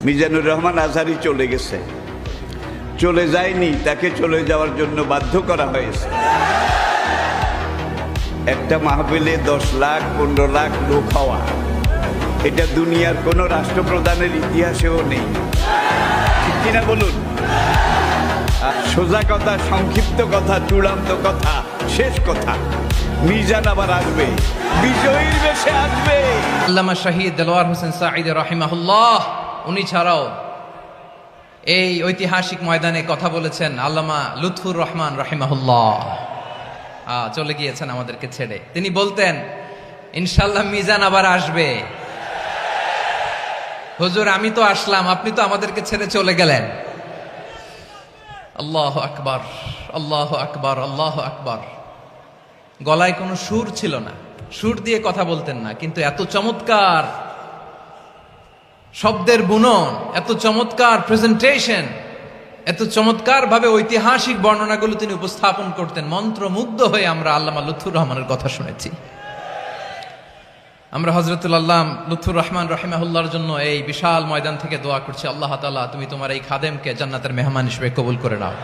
মিজানুর রহমান আজহারি চলে গেছে, চলে যায়নি, তাকে চলে যাওয়ার জন্য বাধ্য করা হয়েছে। একটা মাহফিলে 10 লাখ 15 লাখ লোক হওয়া, এটা দুনিয়ার কোন রাষ্ট্রপ্রধানের ইতিহাসেও নেই, ঠিক কিনা বলুন? সোজা কথা, সংক্ষিপ্ত কথা, চূড়ান্ত কথা, শেষ কথা, মিজান আবার আসবে, বিজয়ীর বেশে আসবে। আল্লামা শহীদ দেলোয়ার হোসেন সাঈদী রাহিমাহুল্লাহ, উনি ছাড়াও এই ঐতিহাসিক ময়দানে কথা বলেছেন আল্লামা লুৎফুর রহমান রাহিমাহুল্লাহ। চলে গিয়েছেন আমাদেরকে ছেড়ে। তিনি বলতেন, ইনশাআল্লাহ মিজান আবার আসবে। হুজুর, আমি তো আসলাম, আপনি তো আমাদেরকে ছেড়ে চলে গেলেন। আল্লাহু আকবার, আল্লাহু আকবার, আল্লাহু আকবার। গলায় কোনো সুর ছিল না, সুর দিয়ে কথা বলতেন না, কিন্তু এত চমৎকার শব্দের বুনন, এত চমৎকার প্রেজেন্টেশন, এত চমৎকার ভাবে ঐতিহাসিক বর্ণনাগুলো তিনি উপস্থাপন করতেন। মন্ত্রমুগ্ধ হয়ে আমরা আল্লামা লুৎফুর রহমানের কথা শুনেছি। আমরা হযরতুল আল্লামা লুৎফুর রহমান রাহিমাহুল্লাহর জন্য এই বিশাল ময়দান থেকে দোয়া করছি, আল্লাহ তাআলা তুমি তোমার এই খাদেমকে জান্নাতের মেহমান হিসেবে কবুল করে নাও।